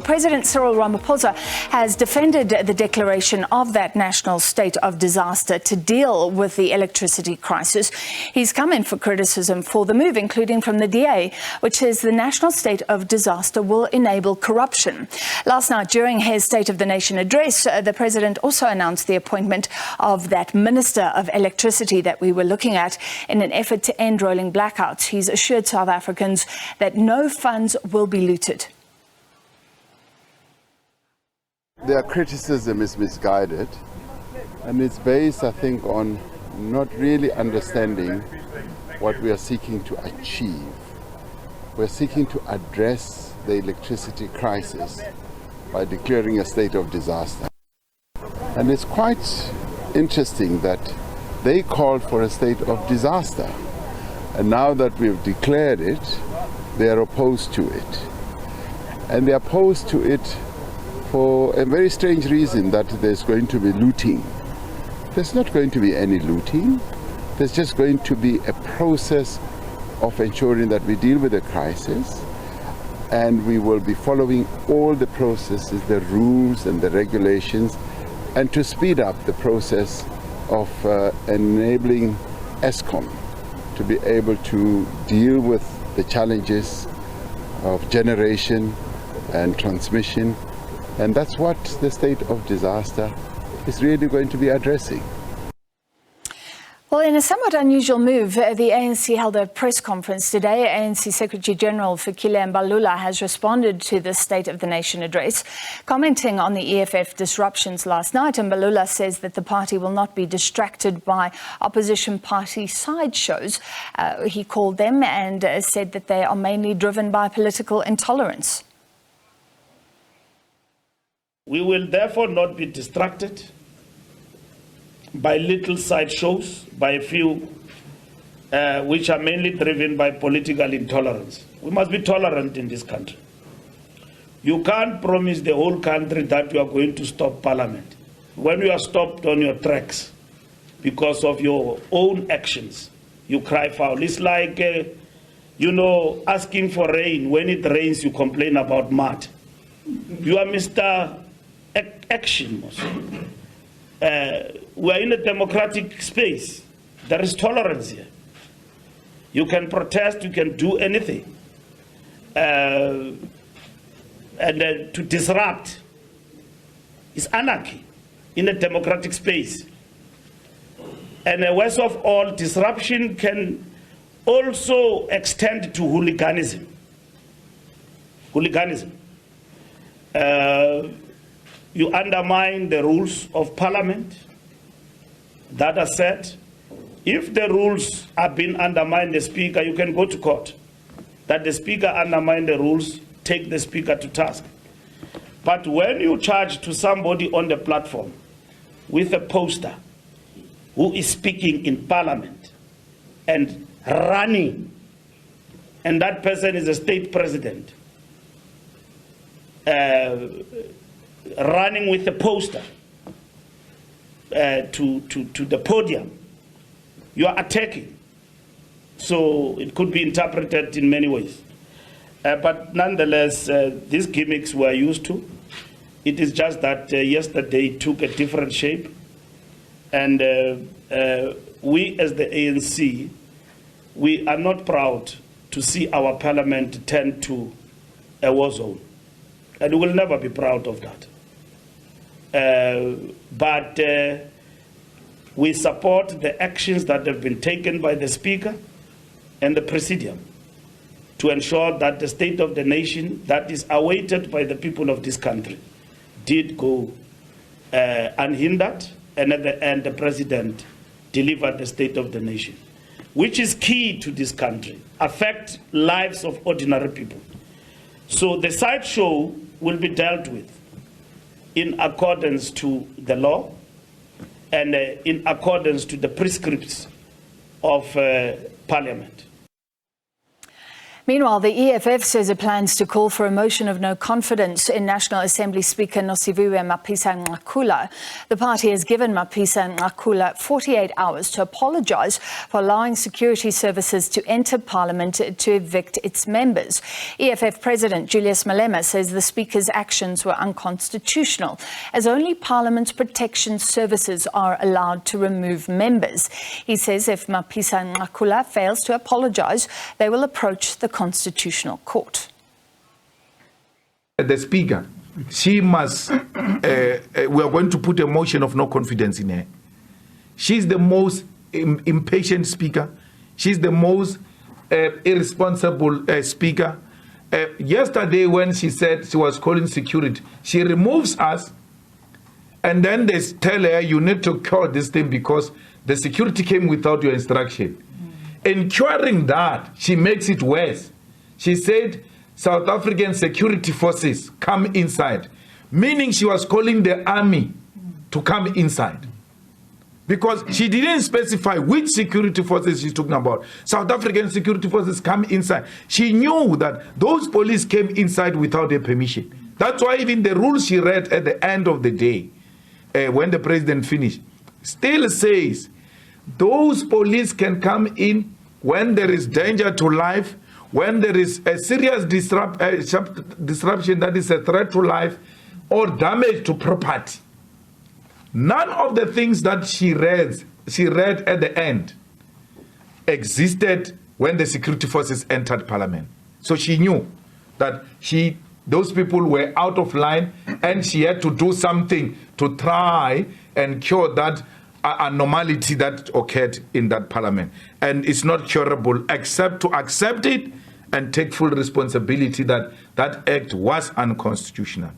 President Cyril Ramaphosa has defended the declaration of that national state of disaster to deal with the electricity crisis. He's come in for criticism for the move, including from the DA, which says the national state of disaster will enable corruption. Last night, during his State of the Nation address, the president also announced the appointment of that Minister of Electricity that we were looking at in an effort to end rolling blackouts. He's assured South Africans that no funds will be looted. Their criticism is misguided, and it's based, I think, on not really understanding what we are seeking to achieve. We're seeking to address the electricity crisis by declaring a state of disaster. And it's quite interesting that they called for a state of disaster. And now that we've declared it, they are opposed to it. And they're opposed to it for a very strange reason, that there's going to be looting. There's not going to be any looting. There's just going to be a process of ensuring that we deal with the crisis, and we will be following all the processes, the rules and the regulations, and to speed up the process of enabling Eskom to be able to deal with the challenges of generation and transmission. And that's what the state of disaster is really going to be addressing. Well, in a somewhat unusual move, the ANC held a press conference today. ANC Secretary General Fikile Mbalula has responded to the State of the Nation address, commenting on the EFF disruptions last night. And Mbalula says that the party will not be distracted by opposition party sideshows, he called them, and said that they are mainly driven by political intolerance. We will therefore not be distracted by little sideshows, by a few which are mainly driven by political intolerance. We must be tolerant in this country. You can't promise the whole country that you are going to stop parliament when you are stopped on your tracks because of your own actions. You cry foul. It's like, asking for rain. When it rains, you complain about mud. You are Mr. Action. We are in a democratic space. There is tolerance here. You can protest, you can do anything. And to disrupt is anarchy in a democratic space. And worst of all, disruption can also extend to hooliganism. You undermine the rules of parliament that are set. If the rules have been undermined, the speaker, you can go to court. That the speaker undermined the rules, take the speaker to task. But when you charge to somebody on the platform with a poster who is speaking in parliament and running, and that person is a state president, running with a poster to the podium, you are attacking. So it could be interpreted in many ways. But nonetheless, these gimmicks were used to. It is just that yesterday it took a different shape. And we as the ANC, we are not proud to see our parliament turn to a war zone. And we will never be proud of that. But we support the actions that have been taken by the Speaker and the Presidium to ensure that the State of the Nation that is awaited by the people of this country did go unhindered, and at the end the President delivered the State of the Nation, which is key to this country, affect lives of ordinary people. So the sideshow will be dealt with in accordance to the law and in accordance to the prescripts of Parliament. Meanwhile, the EFF says it plans to call for a motion of no confidence in National Assembly Speaker Nosiviwe Mapisa-Nqakula. The party has given Mapisa-Nqakula 48 hours to apologise for allowing security services to enter Parliament to evict its members. EFF President Julius Malema says the Speaker's actions were unconstitutional, as only Parliament's protection services are allowed to remove members. He says if Mapisa-Nqakula fails to apologise, they will approach the Constitutional Court. The Speaker, she must, we are going to put a motion of no confidence in her. She's the most impatient Speaker. She's the most irresponsible Speaker. Yesterday when she said she was calling security, she removes us and then they tell her you need to cure this thing because the security came without your instruction. In curing that, she makes it worse. She said South African security forces come inside, meaning she was calling the army to come inside. Because she didn't specify which security forces she's talking about. South African security forces come inside. She knew that those police came inside without their permission. That's why even the rules she read at the end of the day, when the president finished, still says those police can come in when there is danger to life, when there is a serious disruption that is a threat to life or damage to property. None of the things that she read at the end existed when the security forces entered Parliament. So she knew that those people were out of line and she had to do something to try and cure that anomaly that occurred in that Parliament. And it's not curable except to accept it and take full responsibility that that act was unconstitutional.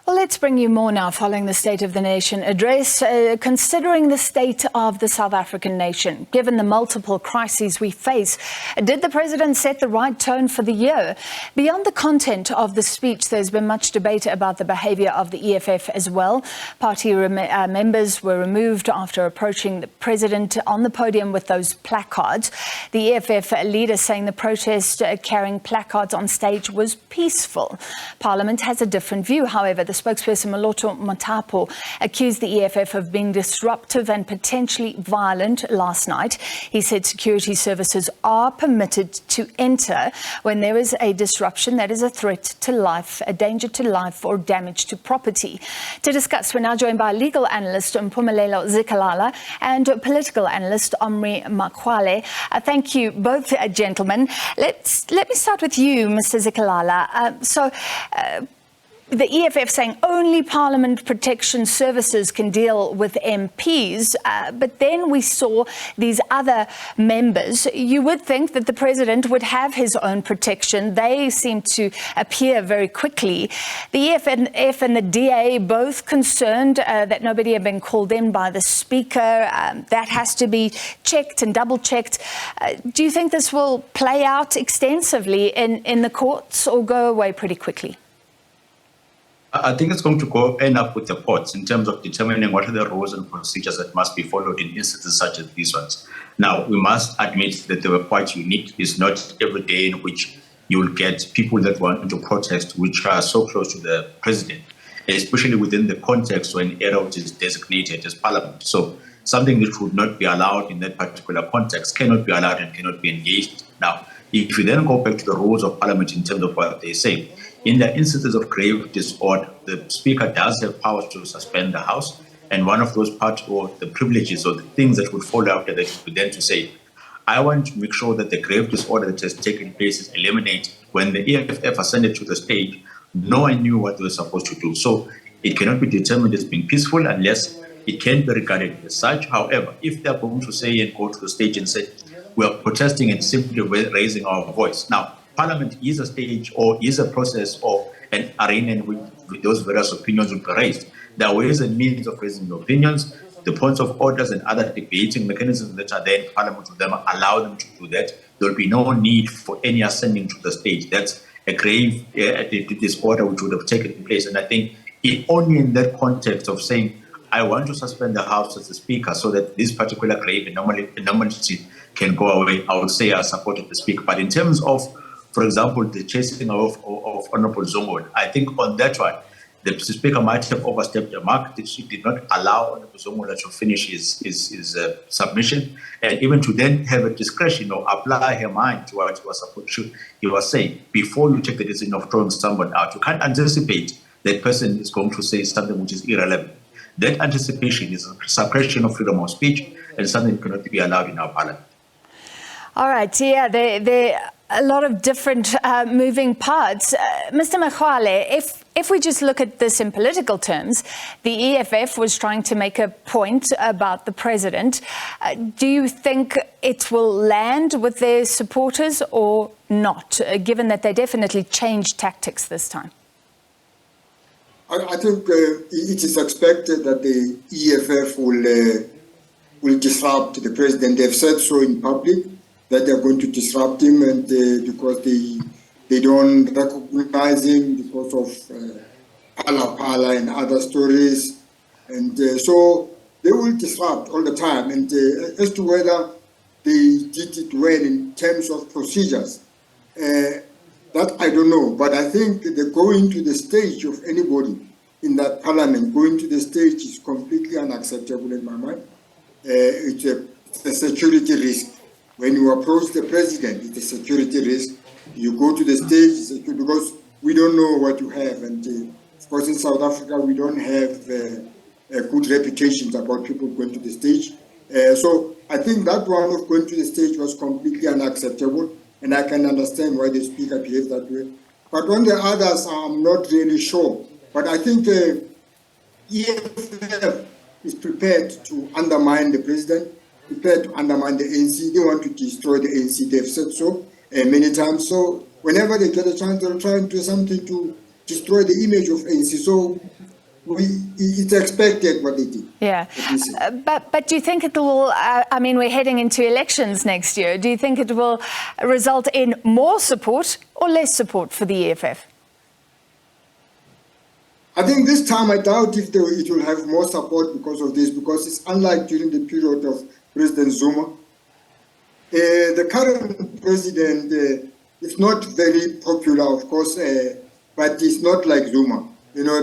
Well, let's bring you more now following the State of the Nation address, considering the state of the South African nation. Given the multiple crises we face, did the President set the right tone for the year? Beyond the content of the speech, there's been much debate about the behaviour of the EFF as well. Party members were removed after approaching the President on the podium with those placards. The EFF leader saying the protest carrying placards on stage was peaceful. Parliament has a different view, however. The spokesperson Moloto Matapo accused the EFF of being disruptive and potentially violent last night. He said security services are permitted to enter when there is a disruption that is a threat to life, a danger to life or damage to property. To discuss, we're now joined by legal analyst Mpumelelo Zikalala and political analyst Omry Makgoale. Thank you both, gentlemen. Let me start with you, Mr. Zikalala. The EFF saying only Parliament Protection Services can deal with MPs, but then we saw these other members. You would think that the President would have his own protection. They seem to appear very quickly. The EFF and the DA both concerned that nobody had been called in by the Speaker. That has to be checked and double-checked. Do you think this will play out extensively in the courts or go away pretty quickly? I think it's going to end up with the courts in terms of determining what are the rules and procedures that must be followed in instances such as these ones. Now, we must admit that they were quite unique. It's not every day in which you will get people that want to protest which are so close to the president, especially within the context when era which is designated as Parliament. So something which would not be allowed in that particular context cannot be allowed and cannot be engaged. Now, if you then go back to the rules of Parliament in terms of what they say, in the instances of grave disorder, the Speaker does have powers to suspend the House, and one of those parts or the privileges or the things that would follow after that would then to say, I want to make sure that the grave disorder that has taken place is eliminated. When the EFF ascended to the stage, no one knew what they were supposed to do. So it cannot be determined as being peaceful unless it can be regarded as such. However, if they're going to say and go to the stage and say, we are protesting and simply raising our voice. Now, Parliament is a stage or is a process or an arena in which those various opinions will be raised. There are ways and means of raising the opinions, the points of orders and other debating mechanisms that are there in Parliament will allow them to do that. There will be no need for any ascending to the stage. That's a grave disorder which would have taken place. And I think only in that context of saying, I want to suspend the House as the Speaker so that this particular grave anomaly can go away, I would say I supported the Speaker. But in terms of, for example, the chasing of Honorable Zungu, I think on that one, the Speaker might have overstepped the mark. She did not allow Honorable Zungu to finish his submission, and even to then have a discretion or apply her mind to what he was saying. Before you take the decision of throwing someone out, you can't anticipate that person is going to say something which is irrelevant. That anticipation is a suppression of freedom of speech and something that cannot be allowed in our parliament. All right, yeah, there are a lot of different moving parts. Mr. Makgoale, if we just look at this in political terms, the EFF was trying to make a point about the president. Do you think it will land with their supporters or not, given that they definitely changed tactics this time? I think it is expected that the EFF will disrupt the president. They've said so in public, that they're going to disrupt him, and because they don't recognize him because of Pala and other stories, and so they will disrupt all the time. And as to whether they did it well in terms of procedures, that I don't know. But I think the going to the stage of anybody in that parliament, going to the stage is completely unacceptable in my mind. It's a security risk. When you approach the president, it's a security risk. You go to the stage because we don't know what you have. And of course, in South Africa, we don't have good reputations about people going to the stage. So I think that one of going to the stage was completely unacceptable. And I can understand why the speaker behaved that way. But on the others, I'm not really sure. But I think EFF is prepared to undermine the president, prepared to undermine the ANC. They want to destroy the ANC. They've said so many times. So whenever they get a chance, they'll try and do something to destroy the image of ANC. So it's expected what they did. Yeah, but do you think it will, I mean, we're heading into elections next year. Do you think it will result in more support or less support for the EFF? I think this time I doubt if it will have more support because of this, because it's unlike during the period of President Zuma. The current president is not very popular, of course, but it's not like Zuma. You know,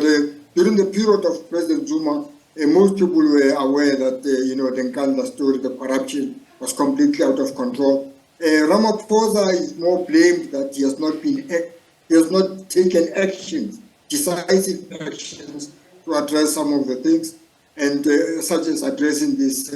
during the period of President Zuma, most people were aware that, the Nkandla story, the corruption was completely out of control. Ramaphosa is more blamed that he has not taken actions, decisive actions to address some of the things, and such as addressing this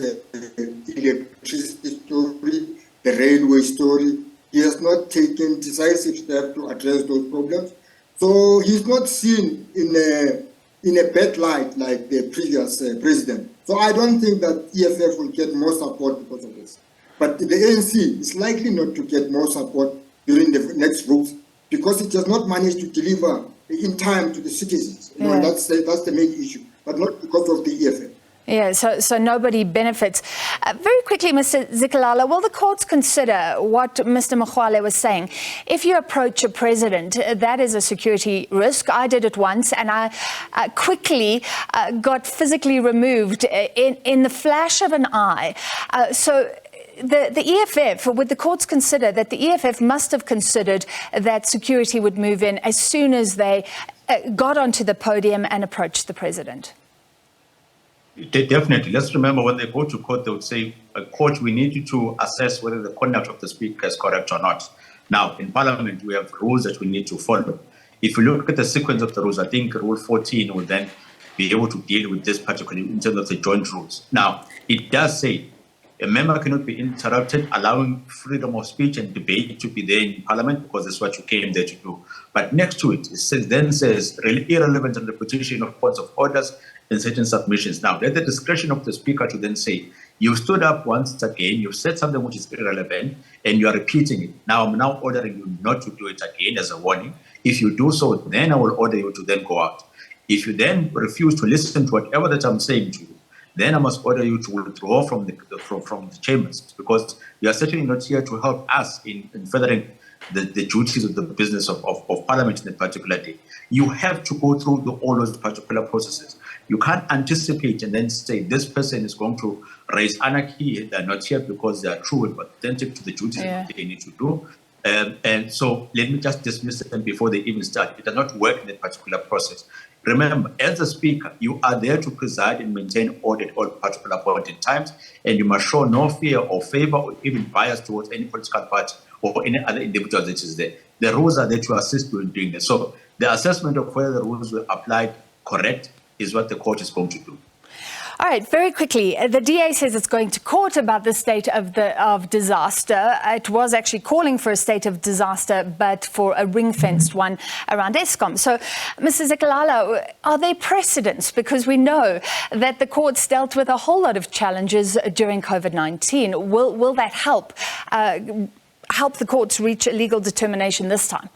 electricity story, the railway story. He has not taken decisive steps to address those problems. So he's not seen in a bad light like the previous president. So I don't think that EFF will get more support because of this. But the ANC is likely not to get more support during the next votes because it has not managed to deliver in time to the citizens. You know, and that's the main issue, but not because of the EFF. Yeah, so nobody benefits. Very quickly, Mr. Zikalala, will the courts consider what Mr. Makgoale was saying? If you approach a president, that is a security risk. I did it once, and I quickly got physically removed in the flash of an eye. So the EFF, would the courts consider that the EFF must have considered that security would move in as soon as they got onto the podium and approached the president? Definitely. Let's remember when they go to court, they would say, court, we need you to assess whether the conduct of the speaker is correct or not. Now, in Parliament, we have rules that we need to follow. If you look at the sequence of the rules, I think Rule 14 will then be able to deal with this particularly in terms of the joint rules. Now, it does say a member cannot be interrupted, allowing freedom of speech and debate to be there in Parliament because that's what you came there to do. But next to it, then says irrelevant interpretation of points of orders and certain submissions. Now, at the discretion of the speaker to then say, you stood up once again, you've said something which is irrelevant, and you are repeating it. Now, I'm now ordering you not to do it again as a warning. If you do so, then I will order you to then go out. If you then refuse to listen to whatever that I'm saying to you, then I must order you to withdraw from the chambers, because you are certainly not here to help us in furthering the duties of the business of Parliament in a particular day. You have to go through all those particular processes. You can't anticipate and then say this person is going to raise anarchy. They're not here because they are true and authentic to the duties that they need to do. And so let me just dismiss them before they even start. It does not work in that particular process. Remember, as a speaker, you are there to preside and maintain order at all particular point in times, and you must show no fear or favor or even bias towards any political party or any other individual that is there. The rules are there to assist you in doing that. So the assessment of whether the rules were applied correct is what the court is going to do. All right, very quickly, the DA says it's going to court about the state of disaster. It was actually calling for a state of disaster, but for a ring-fenced one around Eskom. So, Mrs. Zikalala, are there precedents? Because we know that the courts dealt with a whole lot of challenges during COVID-19. Will that help the courts reach a legal determination this time?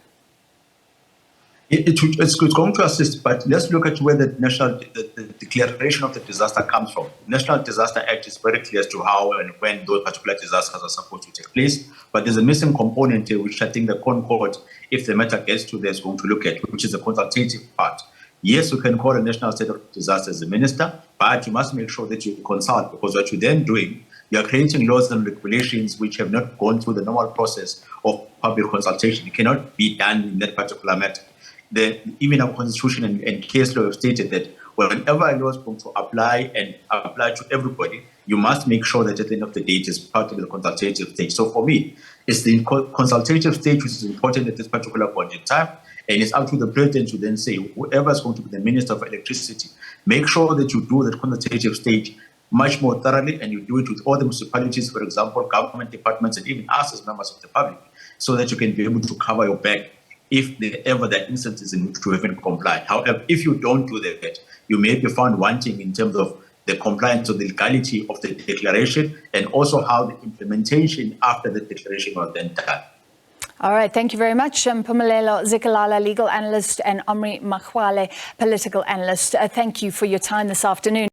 It's going to assist, but let's look at where the declaration of the disaster comes from. The National Disaster Act is very clear as to how and when those particular disasters are supposed to take place, but there's a missing component here, which I think the court, if the matter gets to there, is going to look at, which is the consultative part. Yes, you can call a national state of disaster as a minister, but you must make sure that you consult, because what you're then doing, you're creating laws and regulations which have not gone through the normal process of public consultation. It cannot be done in that particular matter. Even our constitution and case law have stated that whenever a law is going to apply to everybody, you must make sure that at the end of the day it is part of the consultative stage. So for me, it's the consultative stage which is important at this particular point in time, and it's up to the president to then say, whoever is going to be the Minister of Electricity, make sure that you do that consultative stage much more thoroughly, and you do it with all the municipalities, for example, government departments, and even us as members of the public, so that you can be able to cover your back if there are instances in which you haven't complied. However, if you don't do that, you may be found wanting in terms of the compliance or the legality of the declaration, and also how the implementation after the declaration was then done. All right, thank you very much. Mpumelelo Zikalala, legal analyst, and Omry Makgoale, political analyst. Thank you for your time this afternoon.